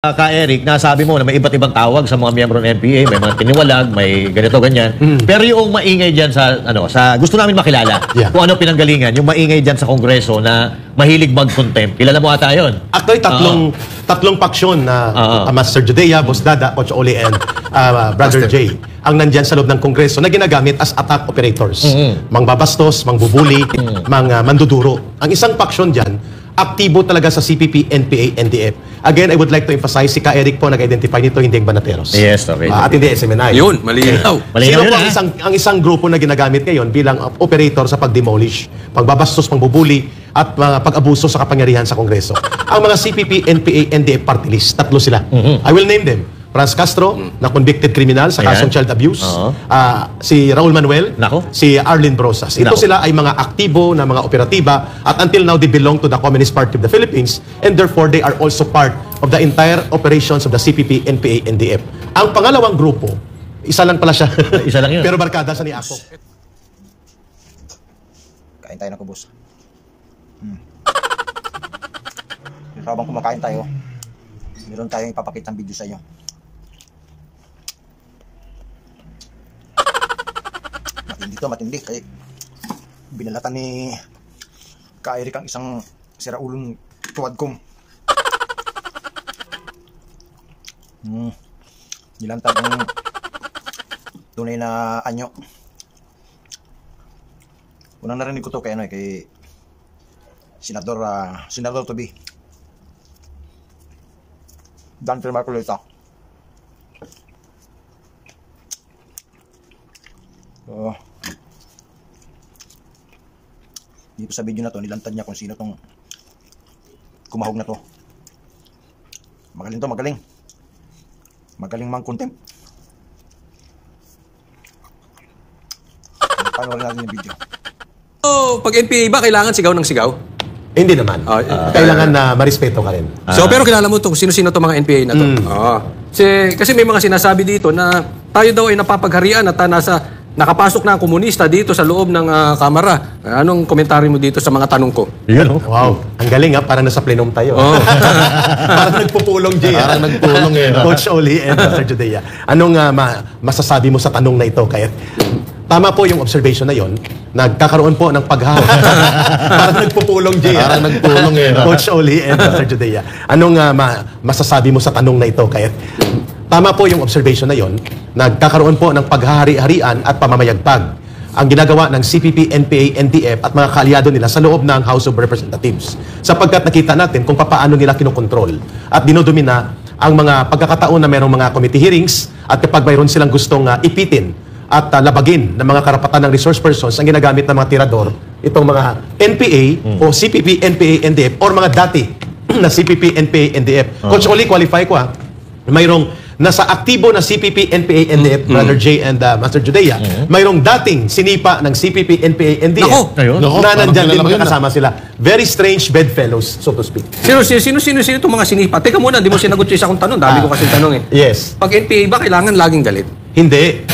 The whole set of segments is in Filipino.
Ka-Eric, nasabi mo na may iba't ibang tawag sa mga miyembro ng NPA, may mga tiniwalag, may ganito, ganyan. Pero yung maingay dyan sa gusto namin makilala, kung ano pinanggalingan, yung maingay dyan sa Kongreso na mahilig mag-contempt. Kilala mo ata yun? Actually, tatlong paksyon na Master Judea, Boss Dada, Coach Oli, and Brother Jay, ang nandyan sa loob ng Kongreso na ginagamit as attack operators. Mangbabastos, mangbubuli, manduduro. Ang isang paksyon dyan, aktibo talaga sa CPP, NPA, NDF. Again, I would like to emphasize, si Ka-Eric po nag-identify nito, hindi ang Banateros. Yes, okay. At hindi SMNI. Yun, malinaw. Sino po ang isang grupo na ginagamit ngayon bilang operator sa pag-demolish, pagbabastos, pangbubuli, at pag-abuso sa kapangyarihan sa Kongreso? Ang mga CPP, NPA, NDF party list, tatlo sila. I will name them. Franz Castro, na convicted criminal sa kasong child abuse. Si Raul Manuel, si Arlene Brosas. Ito sila ay mga aktibo na mga operatiba at until now they belong to the Communist Party of the Philippines and therefore they are also part of the entire operations of the CPP, NPA, NDF. Ang pangalawang grupo, isa lang pala siya. Isa lang yun. Pero barkada sa ni Ako. Kain tayo na kubos. Habang kumakain tayo, meron tayong ipapakitang video sa inyo. Matindi kasi binalatan ni Ka-Eric ang isang siraulong tuwadkom. Nilantad ang tunay na anyo. Unang narinig ko to kay kay Senador to be Dante Marcolita. Dito sa video na to, nilantad niya kung sino tong kumahog na to. Magaling to, magaling. Magaling mang contempt. Panoorin natin yung video. Pag NPA ba, kailangan sigaw ng sigaw? Hindi naman. Kailangan na marespeto ka rin. Pero kilala mo to kung sino-sino to mga NPA na to. Kasi may mga sinasabi dito na tayo daw ay napapagharian at nakapasok na ang komunista dito sa loob ng kamara. Anong komentaryo mo dito sa mga tanong ko? Wow, ang galing parang nasa plenum tayo. Parang nagpupulong, Jay. Parang nagpulong Coach Oli and Master Judea. Anong masasabi mo sa tanong na ito? Kaya tama po yung observation na yon. Nagkakaroon po ng paghahawak. Parang nagpupulong, Jay. Parang nagpulong Coach Oli and Master Judea. Anong masasabi mo sa tanong na ito? Kaya tama po yung observation na yon. Nagkakaroon po ng paghahari-harian at pamamayagpag ang ginagawa ng CPP, NPA, NDF at mga kaalyado nila sa loob ng House of Representatives. Sapagkat nakita natin kung paano nila kinokontrol at dinodomina ang mga pagkakataon na mayroong mga committee hearings at kapag mayroon silang gustong ipitin at labagin ng mga karapatan ng resource persons ang ginagamit ng mga tirador, itong mga NPA o CPP, NPA, NDF or mga dati na CPP, NPA, NDF. Coach Oli, qualify ko mayroong nasa aktibo na CPP, NPA, NDF, Brother Jay and Master Judea, mayroong dating sinipa ng CPP, NPA, NDF na nandyan din magkakasama sila. Very strange bedfellows, so to speak. Sino itong mga sinipa? Teka muna, hindi mo sinagot yung isa kong tanong. Dami ko kasi tanong Yes. Pag NPA ba, kailangan laging galit? Hindi.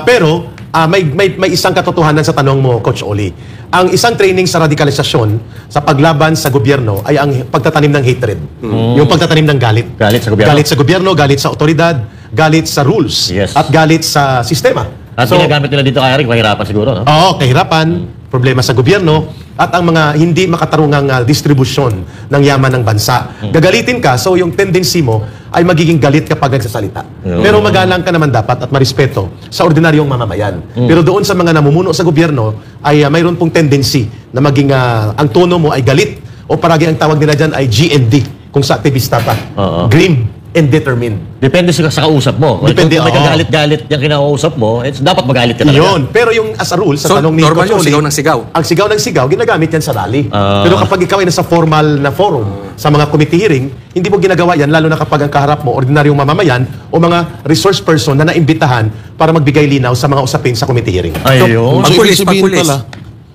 Pero may isang katotohanan sa tanong mo, Coach Oli. Ang isang training sa radikalisasyon sa paglaban sa gobyerno ay ang pagtatanim ng hatred. Yung pagtatanim ng galit. Galit sa gobyerno. Galit sa gobyerno, galit sa otoridad, galit sa rules, at galit sa sistema. At ginagamit nila dito, Eric, mahirapan siguro, no? Oo, kahirapan, problema sa gobyerno, at ang mga hindi makatarungang distribusyon ng yaman ng bansa. Gagalitin ka, so yung tendency mo ay magiging galit kapag nagsasalita. Pero magalang ka naman dapat at marespeto sa ordinaryong mamamayan. Pero doon sa mga namumuno sa gobyerno ay mayroon pong tendency na maging ang tono mo ay galit o paragi ang tawag nila dyan ay GND kung sa aktivista pa. Grim and determined. Depende sa kausap mo. Depende, kung may kagalit-galit yung kinausap mo, dapat magalit ka talaga. Yun. Pero yung as a rule, sa tanong ni normal Coach Oli, yung sigaw ng sigaw. Ang sigaw ng sigaw, ginagamit yan sa rally. Pero kapag ikaw ay nasa formal na forum, sa mga committee hearing, hindi mo ginagawa yan, lalo na kapag ang kaharap mo, ordinaryong mamamayan o mga resource person na naimbitahan para magbigay linaw sa mga usapin sa committee hearing. Ayun. Pag-pulis.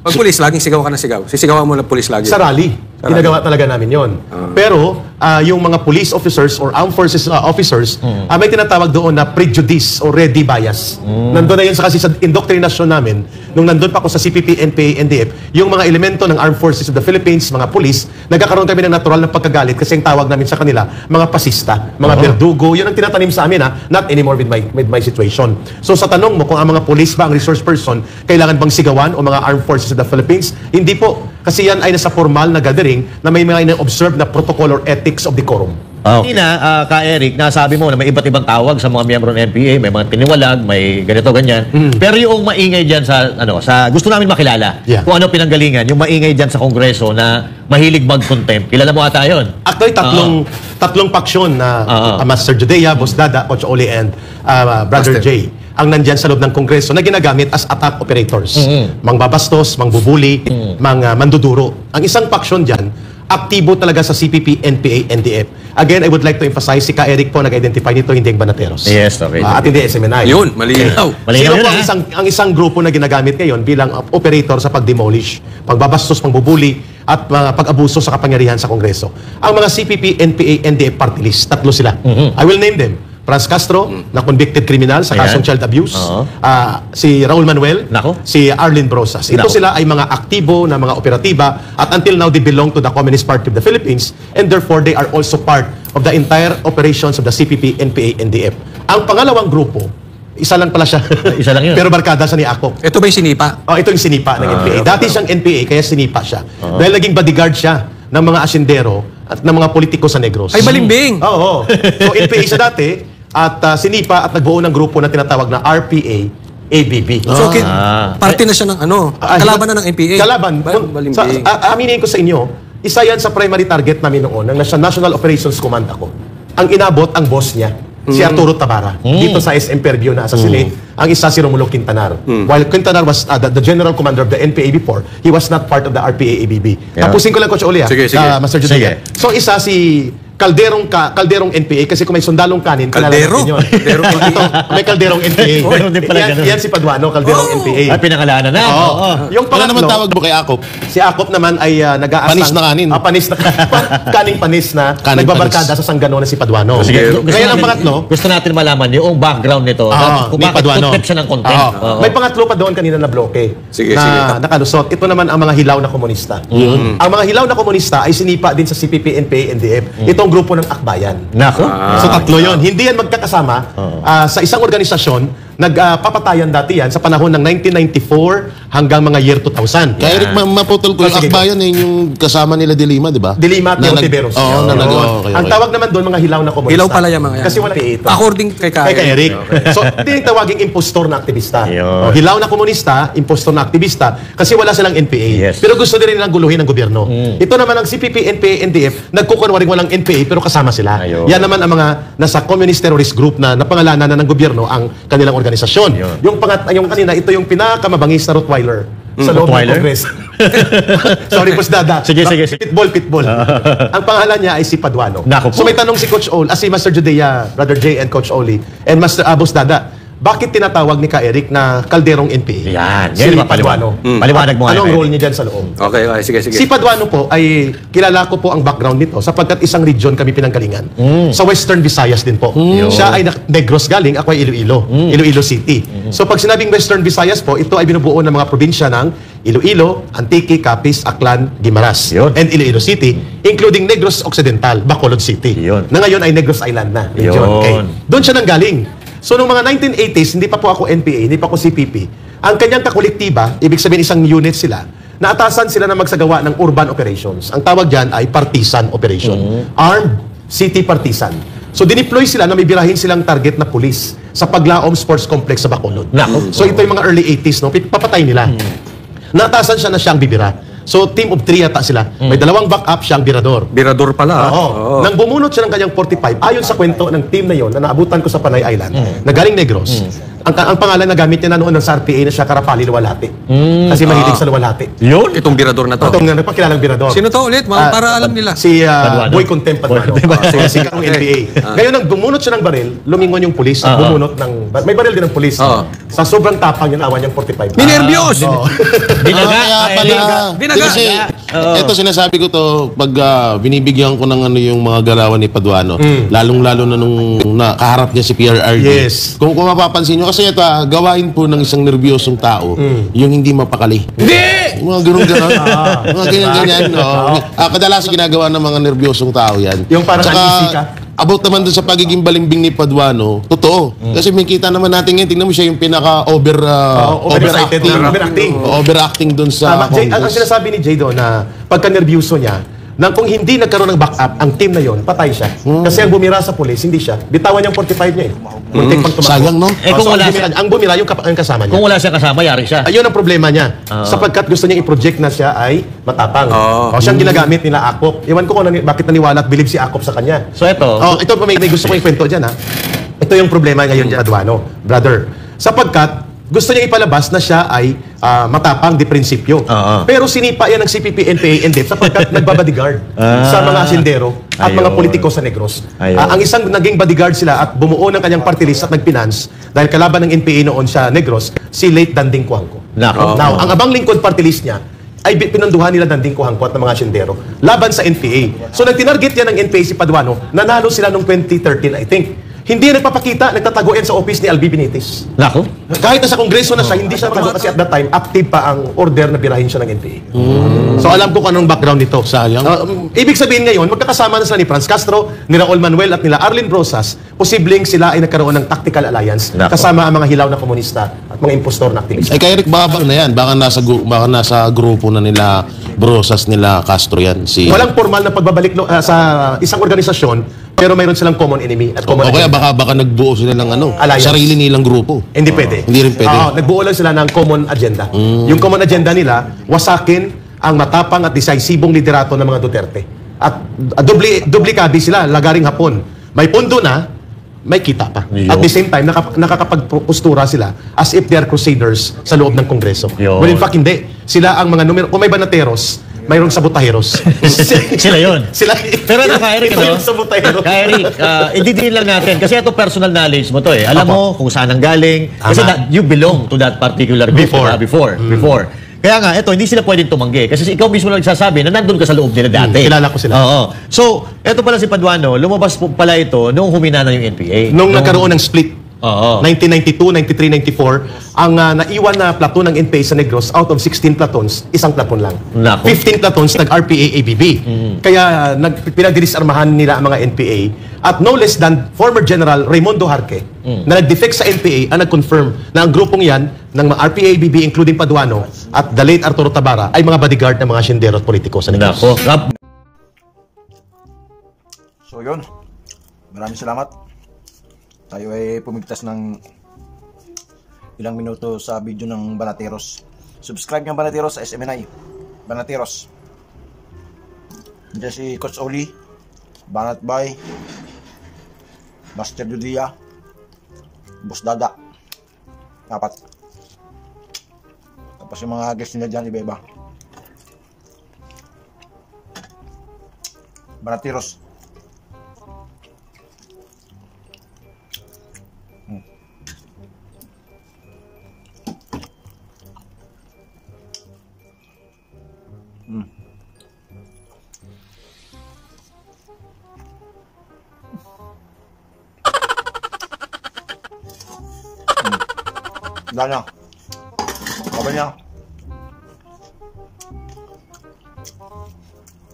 Pag pulis, laging sigaw ka ng sigaw. Sisigawan mo ng pulis lagi. Sa rally. Ginagawa talaga namin yon. Pero yung mga police officers or armed forces officers, may tinatawag doon na prejudice or ready bias. Nandun na yun kasi sa indoctrination namin, nung nandun pa ako sa CPP, NPA, NDF, yung mga elemento ng armed forces of the Philippines, mga police, nagkakaroon kami ng natural na pagkagalit kasi ang tawag namin sa kanila, mga pasista, mga berdugo, yun ang tinatanim sa amin not anymore with my situation. So sa tanong mo kung ang mga police ba, ang resource person, kailangan bang sigawan o mga armed forces of the Philippines? Hindi po. Kasi yan ay nasa formal na gathering na may mga ina-observe na protocol or ethics of decorum. Okay. Ka Eric, nasabi mo na may iba't ibang tawag sa mga miyembro ng NPA, may mga tiniwalag, may ganito, ganyan. Pero yung maingay dyan sa gusto namin makilala, kung ano pinanggalingan, yung maingay dyan sa Kongreso na mahilig mag-contempt. Kilala mo ata yun? Actually, tatlong paksyon na Master Judea, Boss Dada, Coach Oli, and Brother Jay ang nandyan sa loob ng Kongreso na ginagamit as attack operators. Mangbabastos, mangbubuli, manduduro. Ang isang paksyon dyan, aktibo talaga sa CPP, NPA, NDF. Again, I would like to emphasize, si Ka Eric po nag-identify nito, hindi ang Banateros. Yes, okay. At hindi SMNI. Yun, malinaw. Sino po ang isang grupo na ginagamit ngayon bilang operator sa pag-demolish, pagbabastos, pangbubuli, at mga pag-abuso sa kapangyarihan sa Kongreso? Ang mga CPP, NPA, NDF party list, tatlo sila. I will name them. Franz Castro, na convicted criminal sa kasong child abuse. Si Raul Manuel, si Arlene Brosas. Ito sila ay mga aktibo na mga operatiba at until now they belong to the Communist Party of the Philippines and therefore they are also part of the entire operations of the CPP, NPA, NDF. Ang pangalawang grupo, isa lang pala siya. Isa lang yun. Pero barkada siya ni Akop. Ito ba yung sinipa? Ito yung sinipa ng NPA. Dati siyang NPA kaya sinipa siya. Dahil naging bodyguard siya ng mga asyendero at ng mga politiko sa Negros. Ay, balimbing! Oo. So, NPA siya dati at sinipa at nagbuo ng grupo na tinatawag na RPA ABB. So, parte na siya ng kalaban na ng NPA. Kalaban. Balimbing. Aminin ko sa inyo, isa yan sa primary target namin noon ng National Operations Command ako. Ang inabot ang boss niya, si Arturo Tabara, dito sa SM Fairview na assassinate. Ang isa si Romulo Quintanar. While Quintanar was the general commander of the NPA before, he was not part of the RPA ABB. Tapusin ko lang, Coach Oli, Sige. Master Judea. So, isa si Kalderong NPA kasi kung may sundalong kanin, Kaldero? Kalderong NPA. May Kalderong NPA. Meron din pala ganun. Yan si Paduano, Kalderong NPA. Ay, pinangalanan na. Yung Wala naman pangatlo, tawag mo kay Akop. si Akop naman ay nag-aasang... Panis na kanin. Panis na kaning panis na Kaning nagbabarkada sa Sanggano na si Paduano. Sige. Ngayon ang pangatlo, Gusto natin malaman yung background nito. Kung ni bakit Paduano. contempt siya ng contempt. may pangatlo pa doon kanina na bloke. Sige. Nakalusot. Ito naman ang mga hilaw na komunista. Ang mga hilaw na komunista ay sinipa din sa CPP, NPA, NDF. Itong grupo ng Akbayan. Nako. So tatlo yon. Hindi yan magkakasama sa isang organisasyon. Nagpapatayan dati yan sa panahon ng 1994 hanggang mga year 2000. Kaya Eric, maputol ko. Yung Sige, Akbayan yung kasama nila Dilima, di ba? Dilima at Teotiveros. Oo, okay. Ang tawag naman doon mga hilaw na komunista. Hilaw pala yung mga yan. Kasi wala ito. According kay Kay Eric. So, ito yung tawaging impostor na aktivista. Yun. Hilaw na komunista, impostor na aktivista, kasi wala silang NPA. Yes. Pero gusto din nilang guluhin ng gobyerno. Ito naman ang CPP, NPA, NDF, nagkukunwaring walang NPA pero kasama sila. Ayun. Yan naman ang mga nasa communist terrorist group na napangalanan na ng gobyerno ang kanilang organisasyon. Yun. Yung kanina, ito yung pinakamabangis na Rottweiler sa loob ng Rottweiler? Congress. Sorry, Boss Dada. Sige. Pitbull. Ang pangalan niya ay si Paduano. Naku po. So may tanong si Coach Oli, si Master Judea, Brother Jay and Coach Oli, and Master Boss Dada, bakit tinatawag ni Ka Eric na Kalderong NPA? Yan. Si Yan Paduano. Paliwanag mo nga. Anong Eric. role niya dyan sa loob? Okay, sige. Si Paduano po ay kilala ko po ang background nito sapagkat isang region kami pinanggalingan. Sa Western Visayas din po. Siya ay Negros galing, ako ay Iloilo. Iloilo City. So pag sinabing Western Visayas po, ito ay binubuo ng mga probinsya ng Iloilo, Antique, Capiz, Aklan, Guimaras, Yun. and Iloilo City, including Negros Occidental, Bacolod City. Yun. Na ngayon ay Negros Island na. Region. Yun. Okay. Doon siya nanggaling. So, noong mga 1980s, hindi pa po ako NPA, hindi pa ako CPP. Ang kanyang kakolektiba, ibig sabihin isang unit sila, naatasan sila na magsagawa ng urban operations. Ang tawag dyan ay partisan operation. Armed City Partisan. So, dineploy sila na may birahin silang target na pulis sa Paglaom Sports Complex sa Bacolod. Nako. So, ito yung mga early 80s, no? Papatay nila. Naatasan siya na siyang bibira. So, team of 3 yata sila. May dalawang backup siyang birador. Birador pala. Oo. Nang bumunot siya ng kanyang 45, ayon sa kwento ng team na yon na naabutan ko sa Panay Island, na galing Negros, Ang pangalan na gamit niya na noon ng sa RPA na siya Karapali Luwalhati. Kasi mahilig sa luwalhati. Yun? Itong birador na to. Itong nagpakilalang birador. Sino to ulit? Para alam nila. Si Paduano. Boy Contempt Paduano. Si Karong NPA. Ngayon, nang bumunot siya ng baril, lumingon yung pulis at bumunot ng... May baril din ng pulis. Sa sobrang tapang yun, awan niyang 45. Minervyos! Binaga. Kaya pala. Binaga. Kasi, ito sinasabi ko to, pag binibigyan ko ng ano yung mga galawan ni Paduano, lalong-lalo na nung nakaharap niya si PRRD. Yes. Kung mapapansin nyo, kasi ito, gawain po ng isang nervyosong tao, yung hindi mapakali. Hindi! Yung mga ganun-ganon. Mga ganyan-ganyan. Kadalasan ginagawa ng mga nervyosong tao yan. Yung parang Tsaka, uneasy ka? about naman dun sa pagiging balimbing ni Paduano, totoo. Kasi may kita naman natin ngayon, tingnan mo siya yung Overacting. overacting dun sa Tama. Jay, ang Congress. sinasabi ni Jay doon na pagka-nervyuso niya, nang kung hindi nagkaroon ng backup, ang team na yon patay siya. Kasi ang bumira sa pulis, hindi siya. Bitawan niyang 45 niya eh. Muntik pang tumakbo. Sayang, no? Kung So, wala ang bumira, yung kasama niya. Kung wala siya kasama, yari siya. Ayun ang problema niya. Sapagkat gusto niya i-project na siya ay matapang. O siyang ginagamit nila Akop. Iwan ko kung bakit naniwala at believe si Akop sa kanya. So ito, Ito may gusto ko ikwento dyan ha. Ito yung problema ngayon dyan, Paduano, brother. Sapagkat gusto niya ipalabas na siya ay matapang di prinsipyo. Pero sinipa yan ng CPP-NPA and sapagkat nagbabodyguard sa mga asindero at mga Ayun. politiko sa Negros. Ayun. Ang isang naging bodyguard sila at bumuo ng kanyang party list at nagfinance dahil kalaban ng NPA noon sa Negros, si late Danding Cuangco. Nako. Now, ang abang lingkod party list niya ay pinanduhan nila Danding Cuangco at ng mga asindero laban sa NPA. So nagtinarget yan ng NPA si Paduano, nanalo sila noong 2013 I think. Hindi nagpapakita, nagtatago yan sa office ni Albi Benitez. nako. Kahit nasa kongreso na siya, hindi siya natago kasi at that time, active pa ang order na birahin siya ng NPA. So alam ko kung anong background nito. Sayang. Ibig sabihin ngayon, magkakasama na sila ni Franz Castro, ni Raul Manuel at nila Arlene Brosas, posibleng sila ay nagkaroon ng tactical alliance Nako. kasama ang mga hilaw na komunista at mga impostor na aktivista. Ay, kay Eric Babang na yan. Baka nasa grupo na nila Brosas, nila Castro yan. Walang formal na pagbabalik sa isang organisasyon, pero mayroon silang common enemy at common O kaya agenda. baka nagbuo sila ng Alliance. sarili nilang grupo. Hindi pwede. Hindi rin pwede. Nagbuo lang sila ng common agenda. Yung common agenda nila, wasakin ang matapang at decisibong liderato ng mga Duterte. At duplikado sila, lagaring hapon. May pundo na, may kita pa. Yo. At the same time, nakakapagpostura sila as if they are crusaders sa loob ng Kongreso. Yo. Well, in fact, hindi. Sila ang mga numero, kung may banateros, mayroong sabotaheros. Sila yun. Sila, Pero ano, Eric, ito yung sabotahero. Eric, i-detail lang natin. Kasi ito personal knowledge mo to eh. Alam mo kung saan ang galing. Kasi you belong to that particular group. Before. Kaya nga, ito, hindi sila pwedeng tumanggi. Kasi ikaw mismo lang nagsasabi na nandun ka sa loob nila dati. Kilala ko sila. Oo. So, ito pala si Paduano, lumabas po pala ito noong humina na yung NPA. Nung nagkaroon ng split, Oo. 1992, 93, 94, ang naiwan na platoon ng NPA sa Negros, out of 16 platoons, isang platoon lang. Nako. 15 platoons nag-RPA ABB. Kaya pinagdinisarmahan nila ang mga NPA. At no less than former General Raimundo Harque, na nag-defect sa NPA, ang nag-confirm na ang grupong yan ng mga RPA ABB, including Paduano, at the late Arturo Tabara, ay mga bodyguard ng mga sindero at politiko sa Negros. Nako. So yun, maraming salamat. Tayo ay pumigtas ng ilang minuto sa video ng Banateros. Subscribe ng Banateros sa SMNI. Banateros. Diyan si Coach Oli, Banat Bay, Master Judia, Boss Dada. 4. Tapos yung mga guest nila dyan, iba-iba. Banateros. Dahil na. Kabal niya.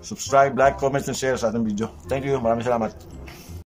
Subscribe, like, comment, and share sa ating video. Thank you. Maraming salamat.